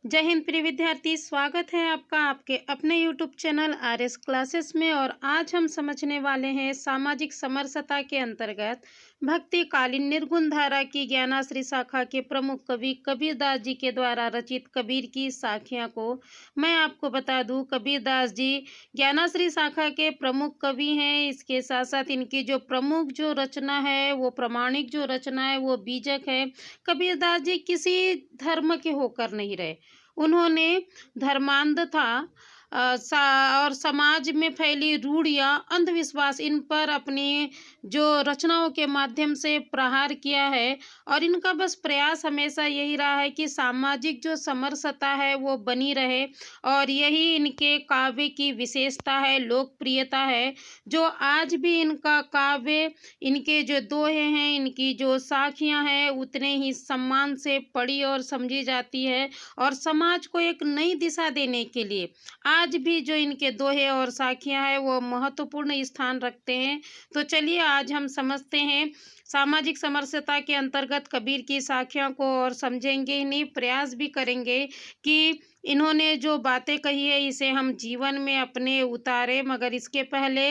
जय हिंद प्रिय विद्यार्थी, स्वागत है आपका आपके अपने यूट्यूब चैनल आरएस क्लासेस में। और आज हम समझने वाले हैं सामाजिक समरसता के अंतर्गत भक्तिकालीन निर्गुण धारा की ज्ञानाश्री शाखा के प्रमुख कवि कबीरदास जी के द्वारा रचित कबीर की साखियां को। मैं आपको बता दूं, कबीरदास जी ज्ञानाश्री शाखा के प्रमुख कवि हैं। इसके साथ साथ इनकी जो प्रमुख जो रचना है, वो प्रामाणिक जो रचना है, वो बीजक है। कबीरदास जी किसी धर्म के होकर नहीं रहे। उन्होंने धर्मांधता और समाज में फैली रूढ़ियाँ, अंधविश्वास, इन पर अपनी जो रचनाओं के माध्यम से प्रहार किया है। और इनका बस प्रयास हमेशा यही रहा है कि सामाजिक जो समरसता है वो बनी रहे। और यही इनके काव्य की विशेषता है, लोकप्रियता है, जो आज भी इनका काव्य, इनके जो दोहे हैं, इनकी जो साखियाँ हैं, उतने ही सम्मान से पढ़ी और समझी जाती है। और समाज को एक नई दिशा देने के लिए आज भी जो इनके दोहे और साखियां हैं वो महत्वपूर्ण स्थान रखते हैं। तो चलिए आज हम समझते हैं सामाजिक समरसता के अंतर्गत कबीर की साखियों को, और समझेंगे ही नहीं, प्रयास भी करेंगे कि इन्होंने जो बातें कही है इसे हम जीवन में अपने उतारे। मगर इसके पहले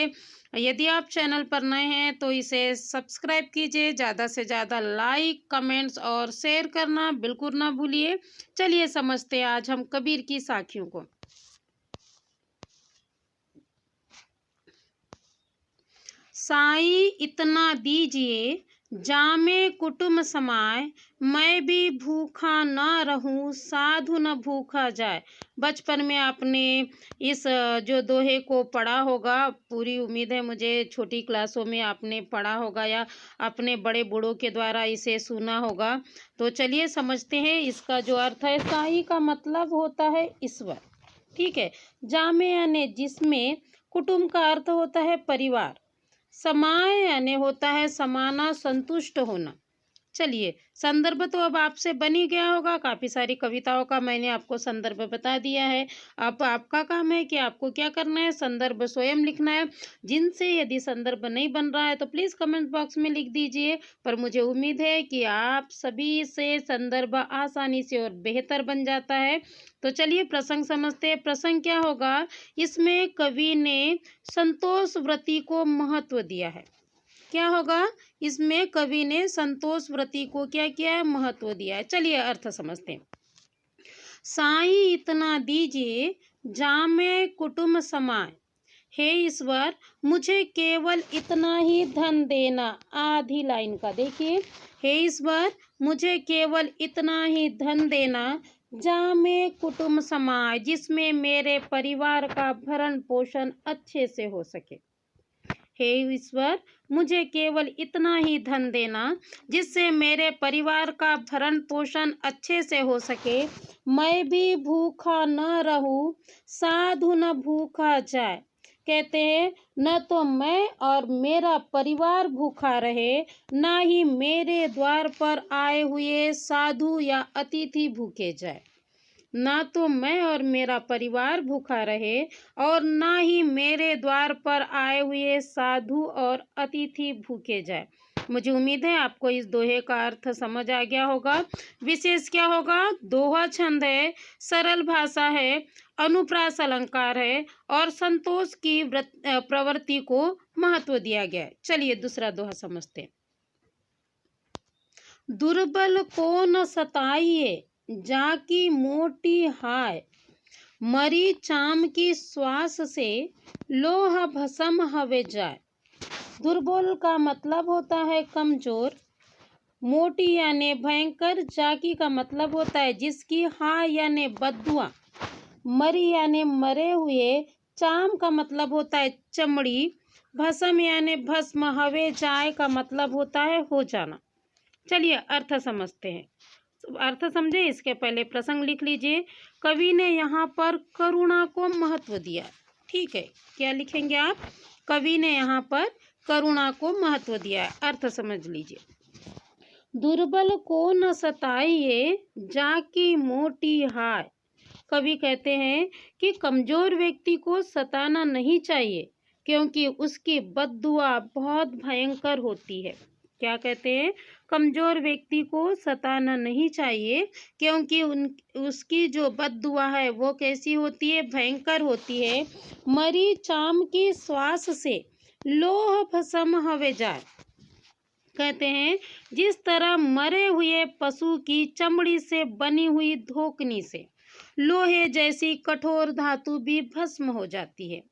यदि आप चैनल पर नए हैं तो इसे सब्सक्राइब कीजिए, ज़्यादा से ज़्यादा लाइक, कमेंट्स और शेयर करना बिल्कुल ना भूलिए। चलिए समझते हैं आज हम कबीर की साखियों को। साईं इतना दीजिए जामे कुटुम समाए, मैं भी भूखा न रहूं साधु न भूखा जाए। बचपन में आपने इस जो दोहे को पढ़ा होगा, पूरी उम्मीद है मुझे छोटी क्लासों में आपने पढ़ा होगा या अपने बड़े बूढ़ों के द्वारा इसे सुना होगा। तो चलिए समझते हैं इसका जो अर्थ है। साईं का मतलब होता है ईश्वर, ठीक है। जामे यानी जिसमें, कुटुंब का अर्थ होता है परिवार, समाय यानी होता है समाना, संतुष्ट होना। चलिए संदर्भ तो अब आपसे बन ही गया होगा, काफ़ी सारी कविताओं का मैंने आपको संदर्भ बता दिया है। अब आपका काम है कि आपको क्या करना है, संदर्भ स्वयं लिखना है। जिनसे यदि संदर्भ नहीं बन रहा है तो प्लीज़ कमेंट बॉक्स में लिख दीजिए। पर मुझे उम्मीद है कि आप सभी से संदर्भ आसानी से और बेहतर बन जाता है। तो चलिए प्रसंग समझते हैं। प्रसंग क्या होगा, इसमें कवि ने संतोष व्रती को महत्व दिया है। क्या होगा, इसमें कवि ने संतोष व्रती को क्या किया है, महत्व दिया है। चलिए अर्थ समझते हैं। साईं इतना दीजिए जामे कुटुम समाए, हे ईश्वर मुझे केवल इतना ही धन देना। आधी लाइन का देखिए, हे ईश्वर मुझे केवल इतना ही धन देना, जामे कुटुम समाए, जिसमें मेरे परिवार का भरण पोषण अच्छे से हो सके। हे ईश्वर मुझे केवल इतना ही धन देना जिससे मेरे परिवार का भरण पोषण अच्छे से हो सके। मैं भी भूखा न रहूं साधु न भूखा जाए। कहते हैं न तो मैं और मेरा परिवार भूखा रहे, ना ही मेरे द्वार पर आए हुए साधु या अतिथि भूखे जाए। ना तो मैं और मेरा परिवार भूखा रहे और ना ही मेरे द्वार पर आए हुए साधु और अतिथि भूखे जाए। मुझे उम्मीद है आपको इस दोहे का अर्थ समझ आ गया होगा। विशेष क्या होगा, दोहा छंद है, सरल भाषा है, अनुप्रास अलंकार है और संतोष की प्रवृत्ति को महत्व दिया गया है। चलिए दूसरा दोहा समझते हैं। दुर्बल को न सताइए जाकी मोटी हाय, मरी चाम की श्वास से लोहा भस्म हवे जाए। दुर्बल का मतलब होता है कमजोर, मोटी यानी भयंकर, जाकी का मतलब होता है जिसकी, हाय यानी बददुआ, मरी यानी मरे हुए, चाम का मतलब होता है चमड़ी, भस्म यानी भस्म, हवे जाए का मतलब होता है हो जाना। चलिए अर्थ समझते हैं। अर्थ समझे इसके पहले प्रसंग लिख लीजिए। कवि ने यहाँ पर करुणा को महत्व दिया, ठीक है। क्या लिखेंगे आप, कवि ने यहाँ पर करुणा को महत्व दिया है। अर्थ समझ लीजिए। दुर्बल को न सताइए जाकी मोटी हाय। कवि कहते हैं कि कमजोर व्यक्ति को सताना नहीं चाहिए, क्योंकि उसकी बद्दुआ बहुत भयंकर होती है। क्या कहते हैं, कमजोर व्यक्ति को सताना नहीं चाहिए, क्योंकि उसकी जो बद्दुआ है वो कैसी होती है, भयंकर होती है। मरी चाम की श्वास से लोह भस्म हवे जाए। कहते हैं जिस तरह मरे हुए पशु की चमड़ी से बनी हुई धोकनी से लोहे जैसी कठोर धातु भी भस्म हो जाती है,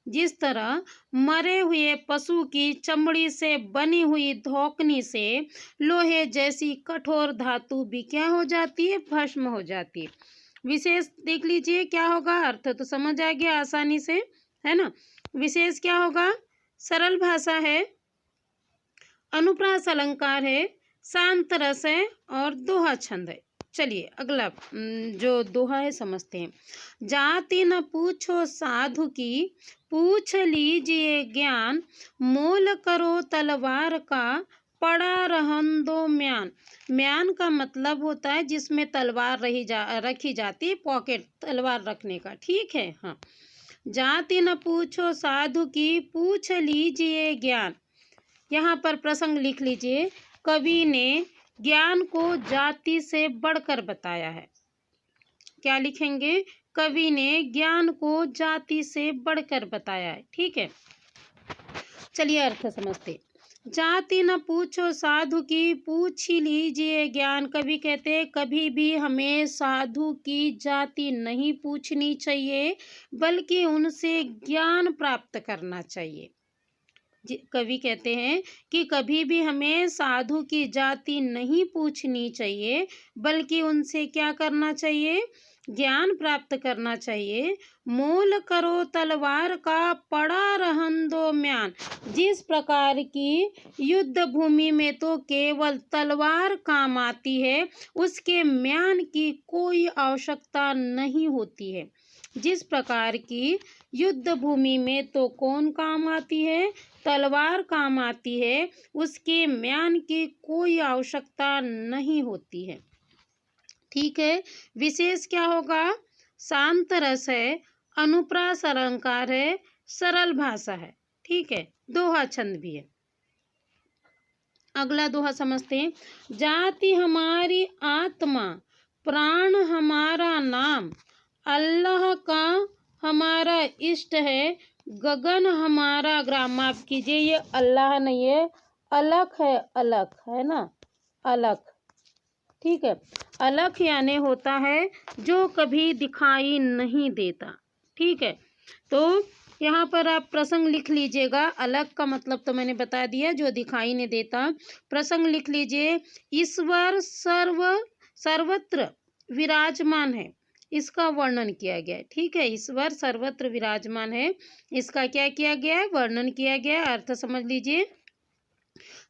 जिस तरह मरे हुए पशु की चमड़ी से बनी हुई धोकनी से लोहे जैसी कठोर धातु भी क्या हो जाती है, भस्म हो जाती है। विशेष देख लीजिए क्या होगा, अर्थ तो समझ आ गया आसानी से, है ना। विशेष क्या होगा, सरल भाषा है, अनुप्रास अलंकार है, शांत रस है और दोहा छंद है। चलिए अगला जो दोहा है समझते हैं। जाति न पूछो साधु की, पूछ लीजिए ज्ञान, मोल करो तलवार का, पड़ा रहन दो म्यान। म्यान का मतलब होता है जिसमें तलवार रखी जाती है, पॉकेट तलवार रखने का, ठीक है। हाँ, जाति न पूछो साधु की, पूछ लीजिए ज्ञान। यहाँ पर प्रसंग लिख लीजिए, कवि ने ज्ञान को जाति से बढ़कर बताया है। क्या लिखेंगे, कवि ने ज्ञान को जाति से बढ़कर बताया है, ठीक है। चलिए अर्थ समझते। जाति न पूछो साधु की, पूछ ही लीजिए ज्ञान। कवि कहते हैं कभी भी हमें साधु की जाति नहीं पूछनी चाहिए, बल्कि उनसे ज्ञान प्राप्त करना चाहिए। कवि कहते हैं कि कभी भी हमें साधु की जाति नहीं पूछनी चाहिए, बल्कि उनसे क्या करना चाहिए, ज्ञान प्राप्त करना चाहिए। मोल करो तलवार का, पड़ा रहन दो म्यान। जिस प्रकार की युद्ध भूमि में तो केवल तलवार काम आती है, उसके म्यान की कोई आवश्यकता नहीं होती है। जिस प्रकार की युद्ध भूमि में तो कौन काम आती है, तलवार काम आती है, उसके म्यान की कोई आवश्यकता नहीं होती है, ठीक है। विशेष क्या होगा, शांत रस है, अनुप्रास अलंकार है, सरल भाषा है, ठीक है, दोहा छंद भी है। अगला दोहा समझते हैं। जाति हमारी आत्मा, प्राण हमारा नाम, अल्लाह का हमारा इष्ट है, गगन हमारा ग्राम। माफ कीजिए, ये अल्लाह नहीं है, अलख है, अलख है ना, अलख, ठीक है। अलख यानी होता है जो कभी दिखाई नहीं देता, ठीक है। तो यहाँ पर आप प्रसंग लिख लीजिएगा। अलग का मतलब तो मैंने बता दिया, जो दिखाई नहीं देता। प्रसंग लिख लीजिए, ईश्वर सर्वत्र विराजमान है, इसका वर्णन किया गया है, ठीक है। ईश्वर सर्वत्र विराजमान है, इसका क्या किया गया है, वर्णन किया गया है। अर्थ समझ लीजिए।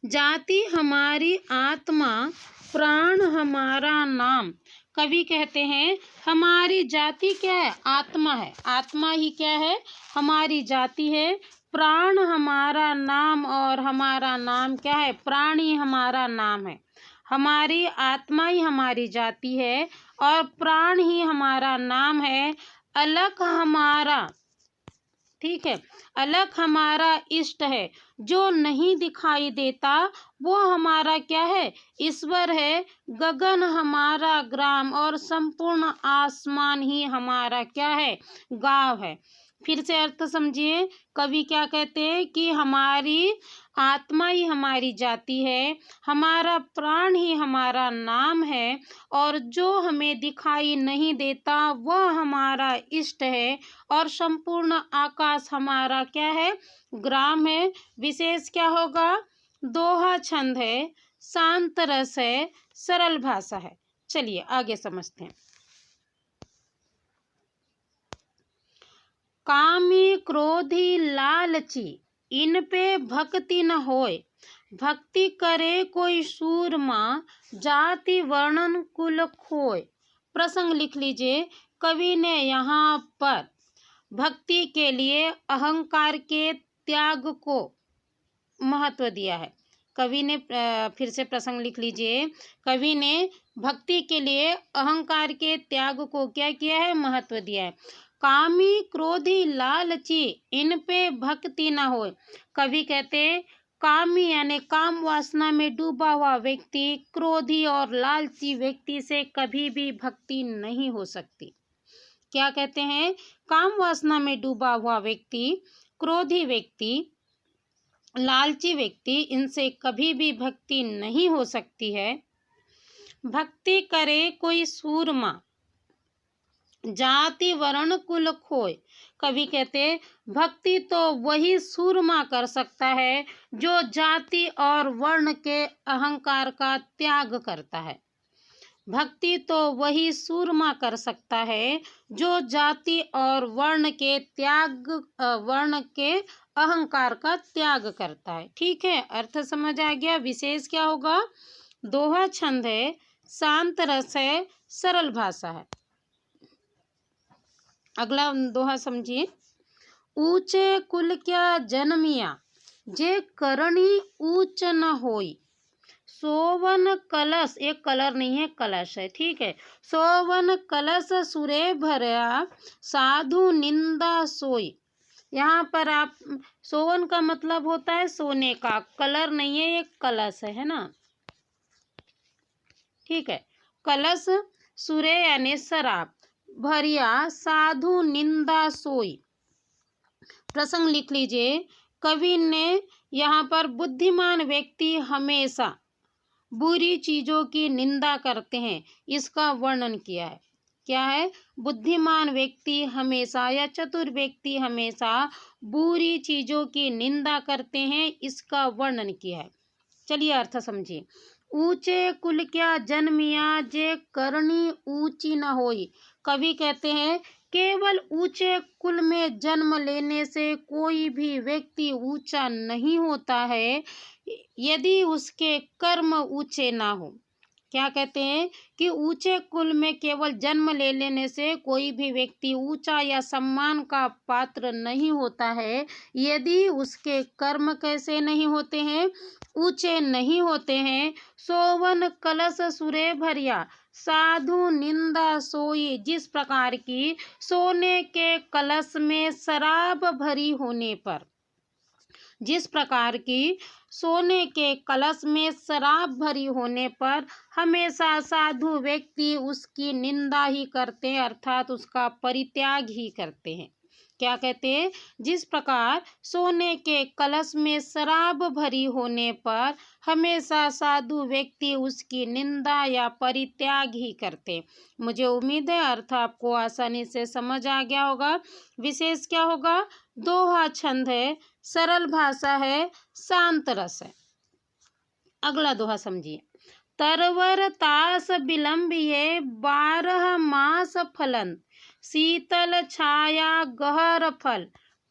जाति हमारी आत्मा, प्राण हमारा नाम। कवि कहते हैं हमारी जाति क्या है, आत्मा है, आत्मा ही क्या है, हमारी जाति है। प्राण हमारा नाम, और हमारा नाम क्या है, प्राण ही हमारा नाम है। हमारी आत्मा ही हमारी जाति है और प्राण ही हमारा नाम है। अलख हमारा, ठीक है, अलख हमारा इष्ट है, जो नहीं दिखाई देता वो हमारा क्या है, ईश्वर है। गगन हमारा ग्राम, और संपूर्ण आसमान ही हमारा क्या है, गांव है। फिर से अर्थ समझिए, कवि क्या कहते हैं कि हमारी आत्मा ही हमारी जाति है, हमारा प्राण ही हमारा नाम है, और जो हमें दिखाई नहीं देता वह हमारा इष्ट है, और संपूर्ण आकाश हमारा क्या है, ग्राम है। विशेष क्या होगा, दोहा छंद है, शांत रस है, सरल भाषा है। चलिए आगे समझते हैं। कामी क्रोधी लालची, इन पे भक्ति न होए, भक्ति करे कोई सूरमा, जाति वर्णन कुल खोए। प्रसंग लिख लीजिए। कवि ने यहाँ पर भक्ति के लिए अहंकार के त्याग को महत्व दिया है। कवि ने फिर से प्रसंग लिख लीजिए। कवि ने भक्ति के लिए अहंकार के त्याग को क्या किया है, महत्व दिया है। कामी क्रोधी लालची, इन पे भक्ति ना हो। कवि कहते कामी यानी काम वासना में डूबा हुआ व्यक्ति क्रोधी और लालची व्यक्ति से कभी भी भक्ति नहीं हो सकती। क्या कहते हैं? काम वासना में डूबा हुआ व्यक्ति, क्रोधी व्यक्ति, लालची व्यक्ति, इनसे कभी भी भक्ति नहीं हो सकती है। भक्ति करे कोई सूरमा, जाति वर्ण कुल खोय। कवि कहते भक्ति तो वही सूरमा कर सकता है जो जाति और वर्ण के अहंकार का त्याग करता है। भक्ति तो वही सूरमा कर सकता है जो जाति और वर्ण के अहंकार का त्याग करता है। ठीक है, अर्थ समझ आ गया। विशेष क्या होगा? दोहा छंद है, शांत रस है, सरल भाषा है। अगला दोहा समझिए। ऊंचे कुल क्या जन्मिया, जे करणी ऊंच न होई। सोवन कलश, एक कलर नहीं है, कलश है, ठीक है। सोवन कलश सुरे भरया, साधु निंदा सोई। यहाँ पर आप, सोवन का मतलब होता है सोने का, कलर नहीं है, ये कलश है ना, ठीक है। कलश सुरे यानी शराब, भरिया साधु निंदा सोई। प्रसंग लिख लीजिए। कवि ने यहाँ पर बुद्धिमान व्यक्ति हमेशा बुरी चीजों की निंदा करते हैं, इसका वर्णन किया है। क्या है? बुद्धिमान व्यक्ति हमेशा या चतुर व्यक्ति हमेशा बुरी चीजों की निंदा करते हैं, इसका वर्णन किया है। चलिए अर्थ समझिए। ऊंचे कुल क्या जन्मिया, जे करनी ऊंची न होई। कवि कहते हैं केवल ऊंचे कुल में जन्म लेने से कोई भी व्यक्ति ऊंचा नहीं होता है यदि उसके कर्म ऊंचे ना हो। क्या कहते हैं कि ऊंचे कुल में केवल जन्म ले लेने से कोई भी व्यक्ति ऊंचा या सम्मान का पात्र नहीं होता है यदि उसके कर्म कैसे नहीं होते हैं? ऊंचे नहीं होते हैं। सोवन कलश सुरे भरिया, साधु निंदा सोई। जिस प्रकार की सोने के कलश में शराब भरी होने पर, जिस प्रकार की सोने के कलश में शराब भरी होने पर हमेशा साधु व्यक्ति उसकी निंदा ही करते हैं, अर्थात उसका परित्याग ही करते हैं। क्या कहते हैं? जिस प्रकार सोने के कलश में शराब भरी होने पर हमेशा साधु व्यक्ति उसकी निंदा या परित्याग ही करते। मुझे उम्मीद है अर्थ आपको आसानी से समझ आ गया होगा। विशेष क्या होगा? दोहा छंद है, सरल भाषा है, शांत रस है। अगला दोहा समझिए। तरवर तास विलंबिये, 12 मास फलन। शीतल छाया गहर फल,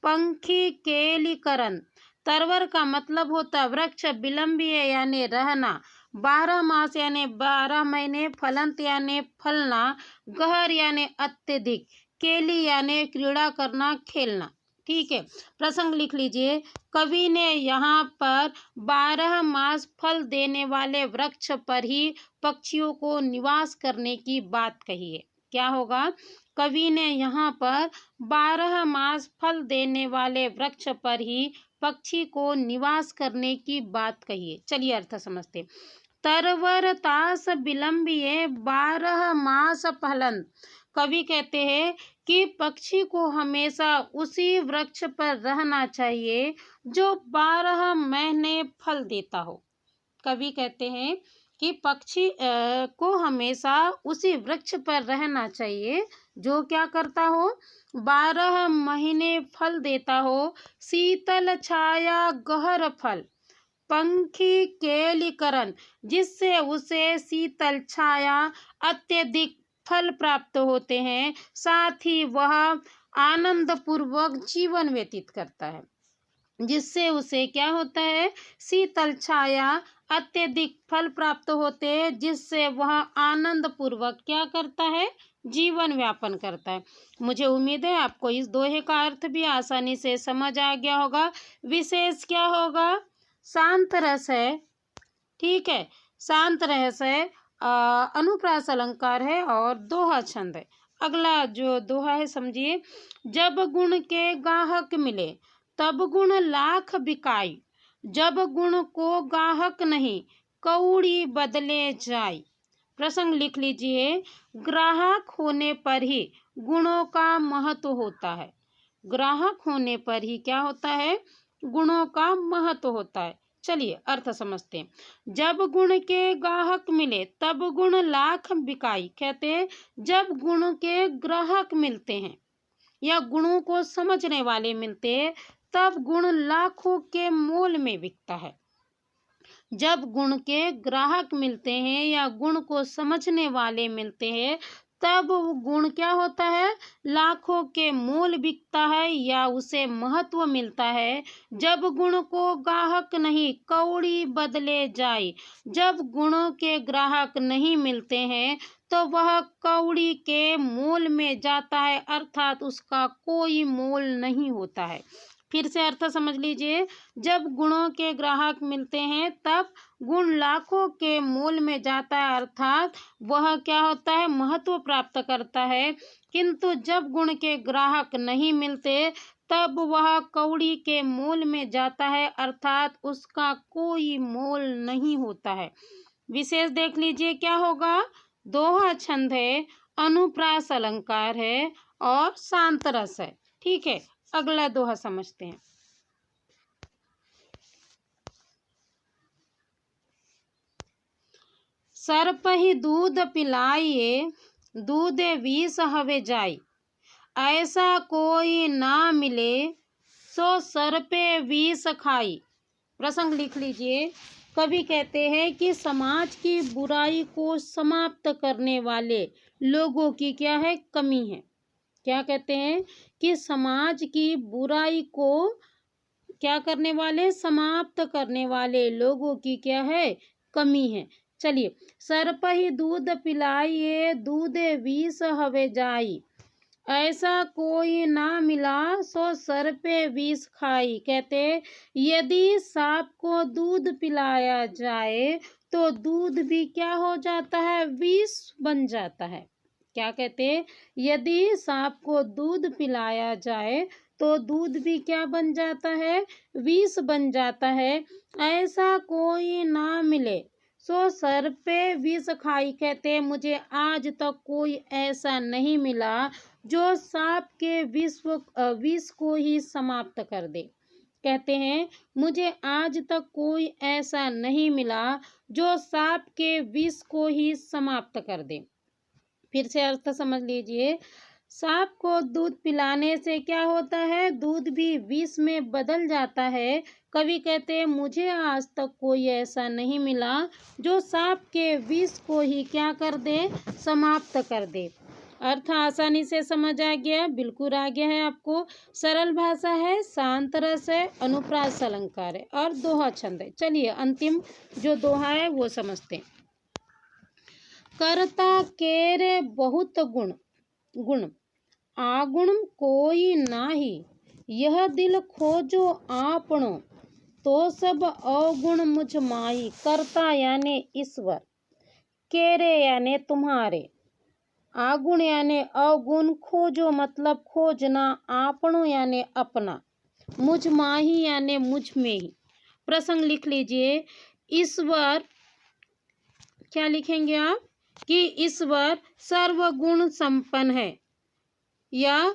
पंखी केली करन। तरवर का मतलब होता है वृक्ष, विलंबिये यानी रहना, 12 मास यानी 12 महीने, फलंत यानी फलना, गहर यानी अत्यधिक, केली यानी क्रीड़ा करना, खेलना। ठीक है, प्रसंग लिख लीजिए। कवि ने यहाँ पर 12 मास फल देने वाले वृक्ष पर ही पक्षियों को निवास करने की बात कही है। क्या होगा? कवि ने यहाँ पर 12 मास फल देने वाले वृक्ष पर ही पक्षी को निवास करने की बात कही है। चलिए अर्थ समझते। तरवर तास विलंबिये, 12 मास फलन। कवि कहते हैं कि पक्षी को हमेशा उसी वृक्ष पर रहना चाहिए जो 12 महीने फल देता हो। कवि कहते हैं कि पक्षी को हमेशा उसी वृक्ष पर रहना चाहिए जो क्या करता हो? 12 महीने फल देता हो। शीतल छाया गहर फल, पंखी केलिकरण, जिससे उसे शीतल छाया अत्यधिक फल प्राप्त होते हैं, साथ ही वह आनंद पूर्वक जीवन व्यतीत करता है। जिससे उसे क्या होता है? शीतल छाया अत्यधिक फल प्राप्त होते हैं, जिससे वह आनंद पूर्वक क्या करता है? जीवन व्यापन करता है। मुझे उम्मीद है आपको इस दोहे का अर्थ भी आसानी से समझ आ गया होगा। विशेष क्या होगा? शांत रस है, ठीक है, शांत रस है, अनुप्रास अलंकार है और दोहा छंद है। अगला जो दोहा है समझिए। जब गुण के गाहक मिले, तब गुण लाख बिकाई। जब गुण को गाहक नहीं कौड़ी बदले जाए। प्रसंग लिख लीजिए। ग्राहक होने पर ही गुणों का महत्व होता है। ग्राहक होने पर ही क्या होता है? गुणों का महत्व होता है। चलिए अर्थ समझते हैं। जब गुण के गाहक मिले तब गुण लाख बिकाई। कहते हैं जब गुण के ग्राहक मिलते हैं या गुणों को समझने वाले मिलते हैं तब गुण लाखों के मोल में बिकता है। जब गुण के ग्राहक मिलते हैं या गुण को समझने वाले मिलते हैं तब गुण क्या होता है? लाखों के मोल बिकता है या उसे महत्व मिलता है। जब गुण को ग्राहक नहीं कौड़ी बदले जाए। जब गुणों के ग्राहक नहीं मिलते हैं तो वह कौड़ी के मोल में जाता है, अर्थात उसका कोई मोल नहीं होता है। फिर से अर्थ समझ लीजिए। जब गुणों के ग्राहक मिलते हैं तब गुण लाखों के मोल में जाता है, अर्थात वह क्या होता है? महत्व प्राप्त करता है। किंतु जब गुण के ग्राहक नहीं मिलते तब वह कौड़ी के मोल में जाता है, अर्थात उसका कोई मोल नहीं होता है। विशेष देख लीजिए क्या होगा? दोहा छंद है, अनुप्रास अलंकार है और शांत रस है। ठीक है, अगला दोहा समझते हैं। सर्प ही दूध पिलाइए दूधे विष हवे जाई। ऐसा कोई ना मिले सो सर्पे विष खाई। प्रसंग लिख लीजिए। कवि कहते हैं कि समाज की बुराई को समाप्त करने वाले लोगों की क्या है? कमी है। क्या कहते हैं? कि समाज की बुराई को क्या करने वाले? समाप्त करने वाले लोगों की क्या है? कमी है। चलिए। सर्प ही दूध पिलाइए दूधे विष हवे जाई। ऐसा कोई ना मिला सो सर्पे विष खाई। कहते यदि सांप को दूध पिलाया जाए तो दूध भी क्या हो जाता है? विष बन जाता है। क्या कहते? यदि सांप को दूध पिलाया जाए तो दूध भी क्या बन जाता है? विष बन जाता है। ऐसा कोई ना मिले सो सर्पे विष खाई। कहते मुझे आज तक कोई ऐसा नहीं मिला जो सांप के विष को ही समाप्त कर दे। कहते हैं मुझे आज तक कोई ऐसा नहीं मिला जो सांप के विष को ही समाप्त कर दे। फिर से अर्थ समझ लीजिए। सांप को दूध पिलाने से क्या होता है? दूध भी विष में बदल जाता है। कवि कहते हैं मुझे आज तक कोई ऐसा नहीं मिला जो सांप के विष को ही क्या कर दे? समाप्त कर दे। अर्थ आसानी से समझ आ गया? बिल्कुल आ गया है आपको। सरल भाषा है, शांत रस है, अनुप्रास अलंकार है और दोहा छंद है। चलिए अंतिम जो दोहा है वो समझते हैं। करता केरे बहुत गुण गुण आगुण कोई नाही। यह दिल खोजो आपनो तो सब अवगुण मुझ माही। करता यानी ईश्वर, केरे यानी तुम्हारे, आगुण यानी अवगुण, खोजो मतलब खोजना, आपनो यानी अपना, मुझ माही यानी मुझ में ही। प्रसंग लिख लीजिए। ईश्वर क्या लिखेंगे आप? कि ईश्वर सर्वगुण संपन्न है या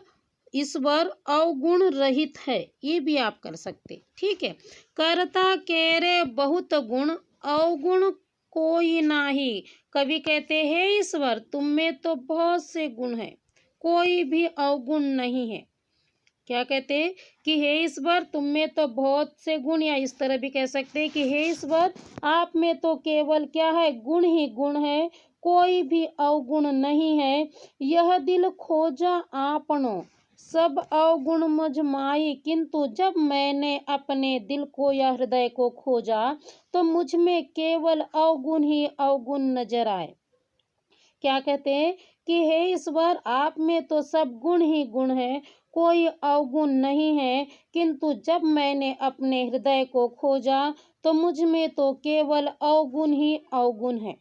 ईश्वर अवगुण रहित है, ये भी आप कर सकते। ठीक है। करता केरे बहुत गुण अवगुण कोई नाही। कवि कहते हैं ईश्वर तुम में तो बहुत से गुण हैं, कोई भी अवगुण नहीं है। क्या कहते हैं? कि हे ईश्वर तुम में तो बहुत से गुण, या इस तरह भी कह सकते हैं कि हे ईश्वर आप में तो केवल क्या है? गुण ही गुण है, कोई भी अवगुण नहीं है। यह दिल खोजा आपनो सब अवगुण मुझ माई। किंतु जब मैंने अपने दिल को या हृदय को खोजा तो मुझ में केवल अवगुण ही अवगुण नजर आए। क्या कहते हैं? कि हे ईश्वर आप में तो सब गुण ही गुण है, कोई अवगुण नहीं है। किंतु जब मैंने अपने हृदय को खोजा तो मुझ में तो केवल अवगुण ही अवगुण है।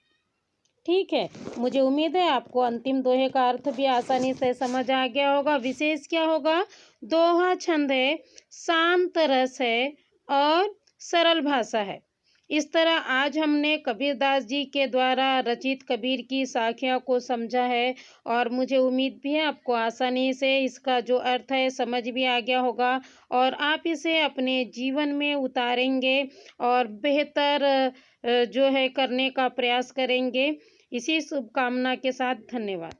ठीक है। मुझे उम्मीद है आपको अंतिम दोहे का अर्थ भी आसानी से समझ आ गया होगा। विशेष क्या होगा? दोहा छंद है, शांत रस है और सरल भाषा है। इस तरह आज हमने कबीरदास जी के द्वारा रचित कबीर की साखियों को समझा है और मुझे उम्मीद भी है आपको आसानी से इसका जो अर्थ है समझ भी आ गया होगा और आप इसे अपने जीवन में उतारेंगे और बेहतर जो है करने का प्रयास करेंगे। इसी शुभकामना के साथ धन्यवाद।